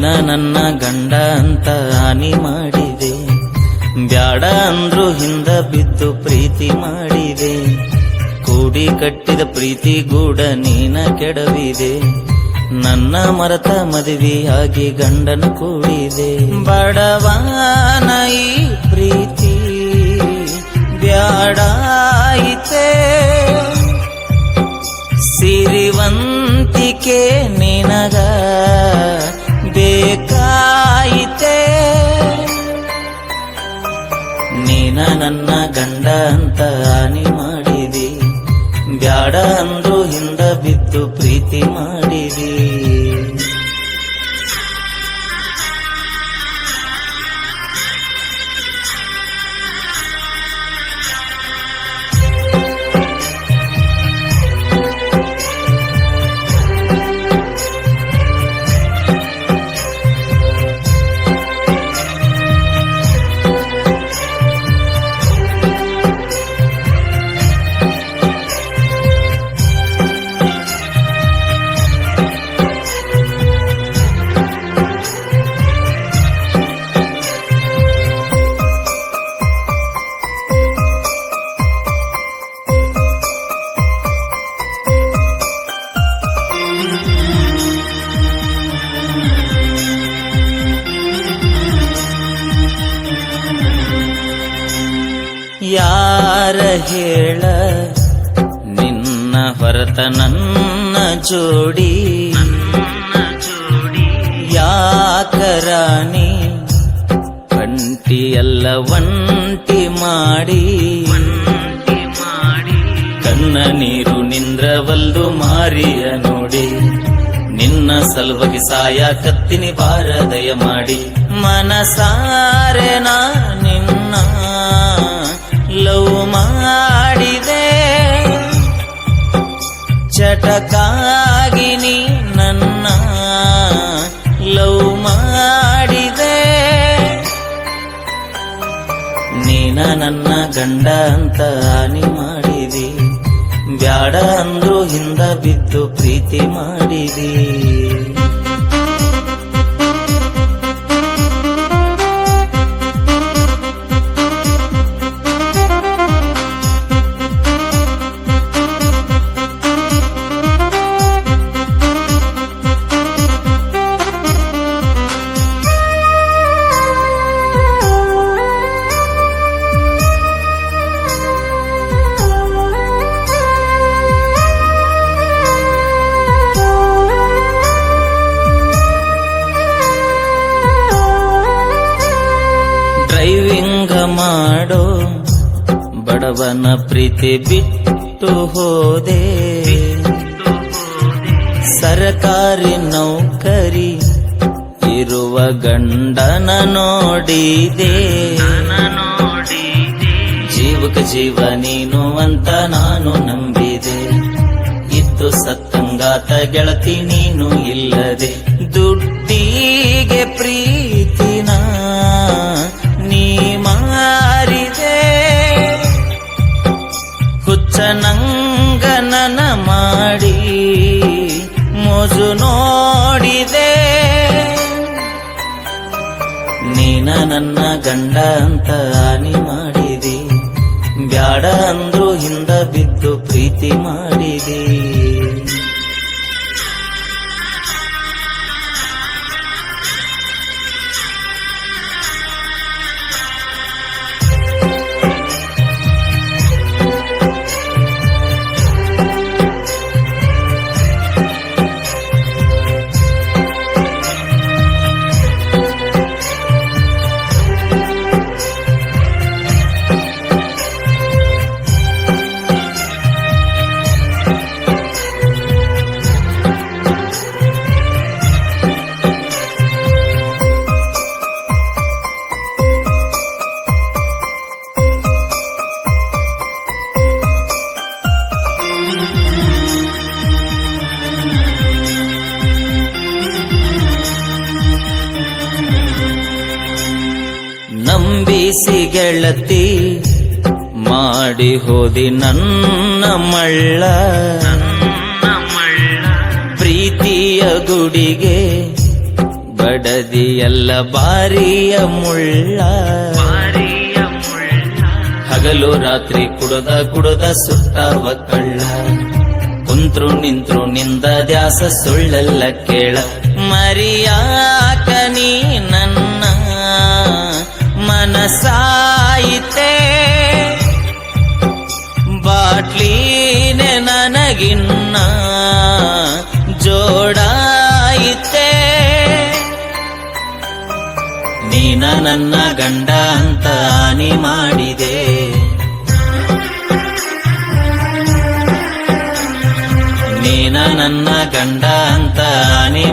ನೀನ ನನ್ನ ಗಂಡ ಅಂತ ಹಾನಿ ಮಾಡಿದೆ, ಬ್ಯಾಡ ಅಂದ್ರು ಹಿಂದ ಬಿದ್ದು ಪ್ರೀತಿ ಮಾಡಿದೆ, ಕೂಡಿ ಕಟ್ಟಿದ ಪ್ರೀತಿ ಗೂಡ ನೀನ ಕೆಡವಿದೆ, ನನ್ನ ಮರತ ಮದುವೆಯಾಗಿ ಗಂಡನ ಕೂಡಿದೆ. ಬಡವನ ಈ ಪ್ರೀತಿ ಬ್ಯಾಡಾಯಿತೆ, ಸಿರಿವಂತಿಕೆ ನಿನಗ ಬೇಕಾಯಿತೆ, ನೀನ ನನ್ನ ಗಂಡ ಅಂತ ಹಾನಿ ಮಾಡಿದಿ, ಬ್ಯಾಡ ಅಂದ್ರು ಹಿಂದ ಬಿದ್ದು ಪ್ರೀತಿ ಮಾಡಿದಿ. ಯಾರ ಹೇಳ ನಿನ್ನ ಹೊರತ ನನ್ನ ಜೋಡಿ, ಯಾಕರಾಣಿ ಕಂಟಿಯಲ್ಲ ಒಂಟಿ ಮಾಡಿ, ಕಣ್ಣ ನೀರು ನಿಂದ್ರವಲ್ದು ಮಾರಿಯ ನೋಡಿ, ನಿನ್ನ ಸಲುವಾಗಿ ಸಾಯಕತ್ತಿನಿ ಬಾರ ದಯ ಮಾಡಿ. ಮನಸಾರೆ ನಾ ನಿನ್ನ ಲವ್ ಮಾಡಿದೆ, ಚಟಕಾಗಿ ನೀ ನನ್ನ ಲವ್ ಮಾಡಿದೆ, ನೀನ ನನ್ನ ಗಂಡ ಅಂತ ಹಾನಿ ಮಾಡಿದಿ, ಬ್ಯಾಡ ಅಂದ್ರು ಹಿಂದ ಬಿದ್ದು ಪ್ರೀತಿ ಮಾಡಿದಿ. ಡ್ರೈವಿಂಗ ಮಾಡೋ ಬಡವನ ಪ್ರೀತಿ ಬಿಟ್ಟು ಹೋದೆ, ಸರ್ಕಾರಿ ನೌಕರಿ ಇರುವ ಗಂಡನ ನೋಡಿದೆ, ಜೀವಕ್ಕೆ ಜೀವ ನೀನು ಅಂತ ನಾನು ನಂಬಿದೆ, ಇದ್ದು ಸತ್ತಂಗಾತ ಗೆಳತಿ ನೀನು ಇಲ್ಲದೆ, ದುಡ್ಡಿಗೆ ಪ್ರೀತಿನ ನೀ ಮಾರಿದೆ, ಹುಚ್ಚನಂಗನನ ಮಾಡಿ ಮೋಜು ನೋಡಿದೆ, ನೀನ ನನ್ನ ಗಂಡ ಅಂತ ಹಾನಿ ಮಾಡಿದಿ, ಬ್ಯಾಡ ಅಂದ್ರು ಹಿಂದ ಬಿದ್ದು ಪ್ರೀತಿ ಮಾಡಿದಿ. ನಂಬಿಸಿ ಗೆಳತಿ ಮಾಡಿ ಹೋದಿ ನನ್ನ ಮಳ್ಳ, ಪ್ರೀತಿಯ ಗುಡಿಗೆ ಬಡದಿಯಲ್ಲ ಬಾರಿಯ ಮುಳ್ಳ ಹಗಲು ರಾತ್ರಿ ಕುಡದ ಸುತ್ತವ ಕಳ್ಳ ಕುಂತ್ರು ನಿಂತ್ರು ನಿಂದ ದ್ಯಾಸ ಸುಳ್ಳೆಲ್ಲ ಕೇಳ ಮರಿಯಾಕ ನೀ ನನ್ನ ಮನಸಾಯಿತೆ ಬಾಟ್ಲೀನೆ ನನಗಿನ್ನ ಜೋಡಾಯಿತೆ ನೀನ ನನ್ನ ಗಂಡ ಅಂತ ಹಾನಿ ಮಾಡಿದೆ ನೀನ ನನ್ನ ಗಂಡ ಅಂತ ಹಾನಿ